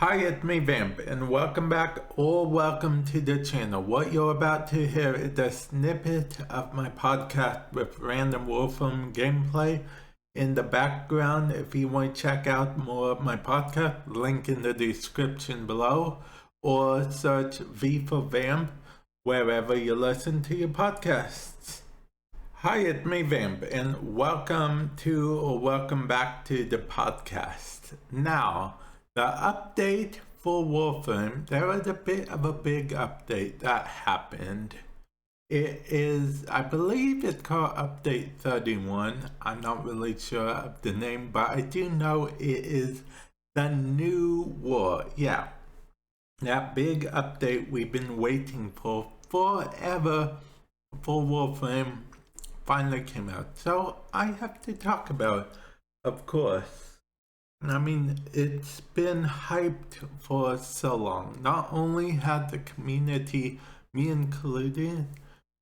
Hi, it's me Vamp, and welcome back or welcome to the channel. What you're about to hear is a snippet of my podcast with random Warframe gameplay in the background. If you want to check out more of my podcast, link in the description below, or search V For Vamp wherever you listen to your podcasts. Hi, it's me Vamp, and welcome back to the podcast. Now, the update for Warframe, there was a bit of a big update that happened. It is, I believe it's called Update 31. I'm not really sure of the name, but I do know it is the new war. Yeah, that big update we've been waiting for forever for Warframe finally came out. So I have to talk about it, of course. I mean, it's been hyped for so long. Not only had the community, me included,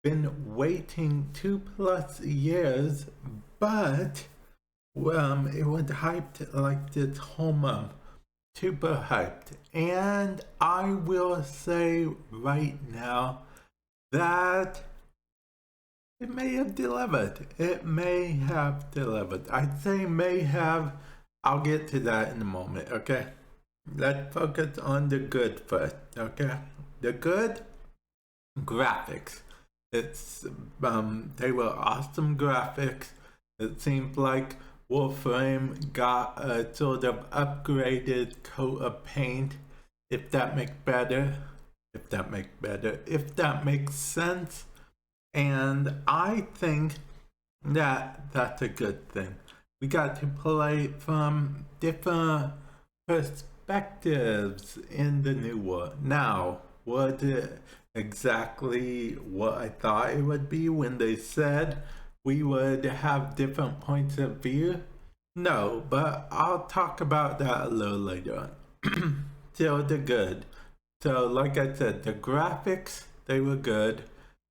been waiting 2+ years, but it was hyped like this whole month. Super hyped. And I will say right now that it may have delivered. I'd say may have. I'll get to that in a moment, okay? Let's focus on the good first, okay? The good graphics. They were awesome graphics. It seems like Warframe got a sort of upgraded coat of paint. If that makes sense. And I think that that's a good thing. We got to play from different perspectives in the new world. Now, was it exactly what I thought it would be when they said we would have different points of view? No, but I'll talk about that a little later on. Still the good. So, like I said, the graphics, they were good.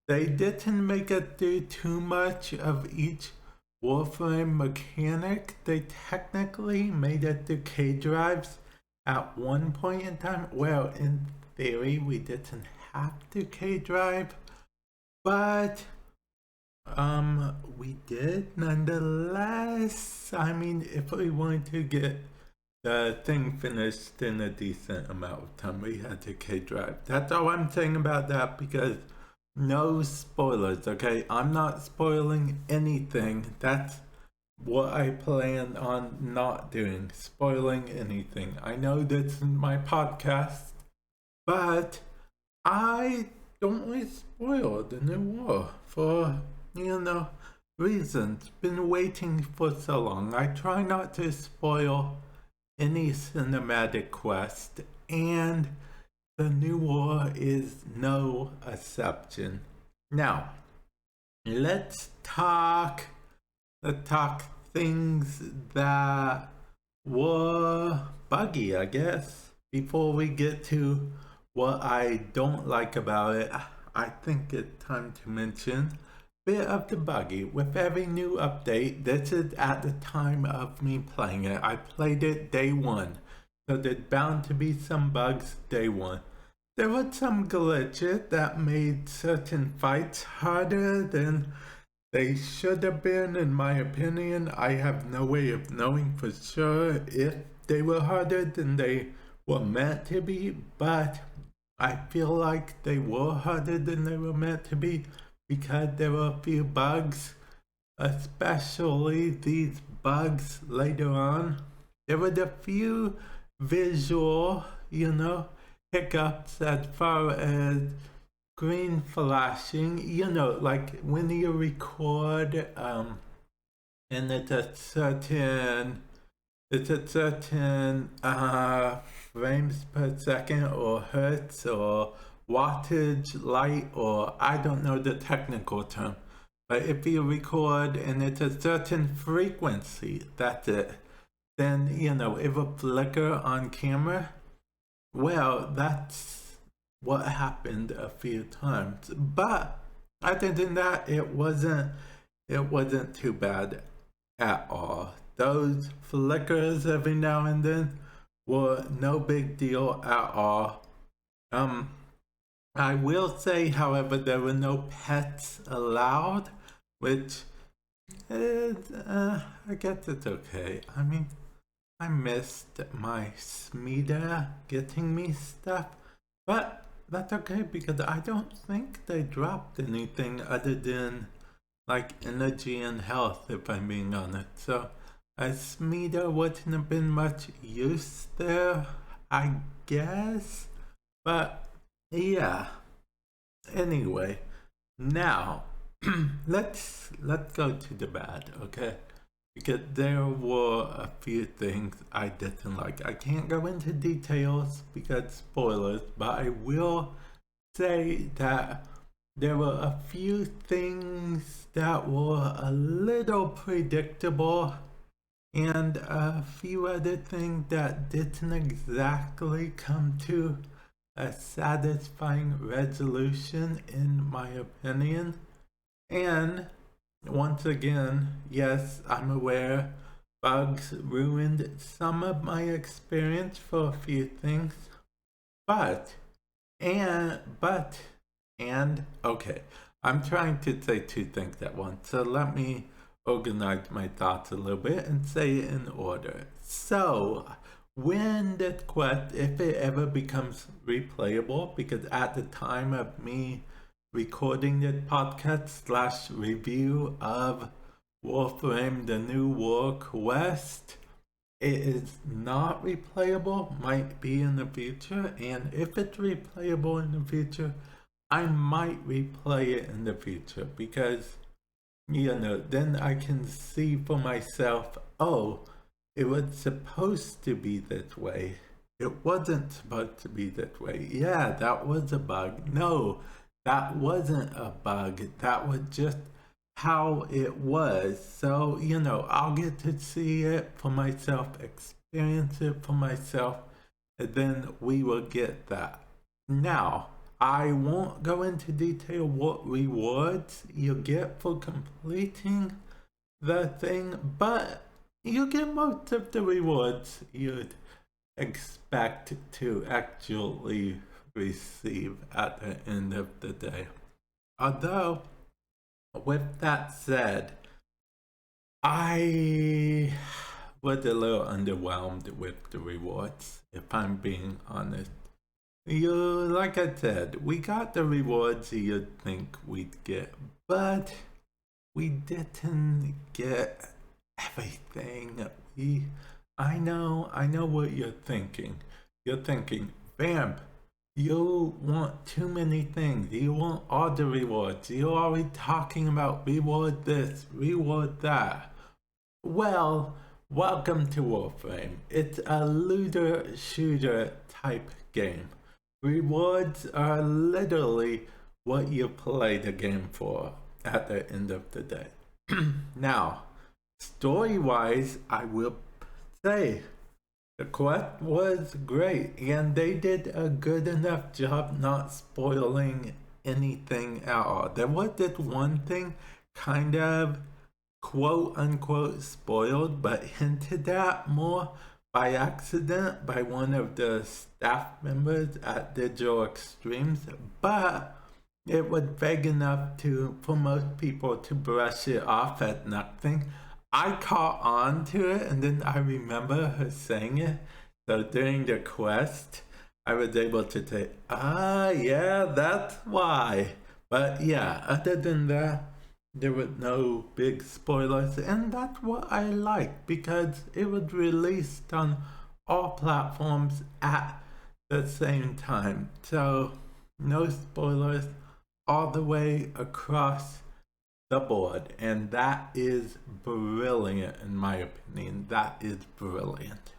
They didn't make it do too much of each Warframe mechanic. They technically made it to K drives at one point in time. Well, in theory, we didn't have to K drive, but we did nonetheless. I mean, if we wanted to get the thing finished in a decent amount of time, we had to K drive. That's all I'm saying about that, because no spoilers, okay? I'm not spoiling anything. That's what I plan on not doing, spoiling anything. I know this is my podcast, but I don't really spoil the new war for, reasons. Been waiting for so long. I try not to spoil any cinematic quest, and the new war is no exception. Now, let's talk things that were buggy, I guess. Before we get to what I don't like about it, I think it's time to mention a bit of the buggy. With every new update, this is at the time of me playing it. I played it day one, so there's bound to be some bugs day one. There was some glitches that made certain fights harder than they should have been, in my opinion. I have no way of knowing for sure if they were harder than they were meant to be, but I feel like they were harder than they were meant to be because there were a few bugs, especially these bugs later on. There were a few visual, hiccups as far as screen flashing, like when you record and it's a certain frames per second or hertz or wattage light, or I don't know the technical term, but if you record and it's a certain frequency, that's it, then it will flicker on camera. Well, that's what happened a few times, but other than that, it wasn't too bad at all. Those flickers every now and then were no big deal at all. I will say, however, there were no pets allowed, which is, I guess it's okay. I mean, I missed my Smeeda getting me stuff, but that's okay because I don't think they dropped anything other than like energy and health, if I'm being honest. So a Smeeda wouldn't have been much use there, I guess. But yeah. Anyway, now let's go to the bad, okay? Because there were a few things I didn't like. I can't go into details because spoilers, but I will say that there were a few things that were a little predictable and a few other things that didn't exactly come to a satisfying resolution in my opinion. And once again, yes, I'm aware bugs ruined some of my experience for a few things, but okay, I'm trying to say two things at once, so let me organize my thoughts a little bit and say it in order. So when this quest, if it ever becomes replayable, because at the time of me recording this podcast / review of Warframe, the new war quest, it is not replayable, might be in the future, and if it's replayable in the future, I might replay it in the future because, then I can see for myself, oh, it was supposed to be this way. It wasn't supposed to be this way. Yeah, that was a bug. No, that wasn't a bug. That was just how it was. So, I'll get to see it for myself, experience it for myself, and then we will get that. Now, I won't go into detail what rewards you get for completing the thing, but you get most of the rewards you'd expect to actually receive at the end of the day. Although, with that said, I was a little underwhelmed with the rewards, if I'm being honest. Like I said, we got the rewards you'd think we'd get, but we didn't get everything. I know what you're thinking. You're thinking, Vamp, you want too many things. You want all the rewards. You're always talking about reward this, reward that. Well, welcome to Warframe. It's a looter shooter type game. Rewards are literally what you play the game for at the end of the day. Now, story-wise, I will say the quest was great, and they did a good enough job not spoiling anything at all. There was this one thing kind of quote-unquote spoiled, but hinted at more by accident by one of the staff members at Digital Extremes, but it was vague enough for most people to brush it off as nothing. I caught on to it, and then I remember her saying it. So during the quest, I was able to say, yeah, that's why. But yeah, other than that, there were no big spoilers, and that's what I like because it was released on all platforms at the same time. So no spoilers all the way across the board, and that is brilliant in my opinion. That is brilliant.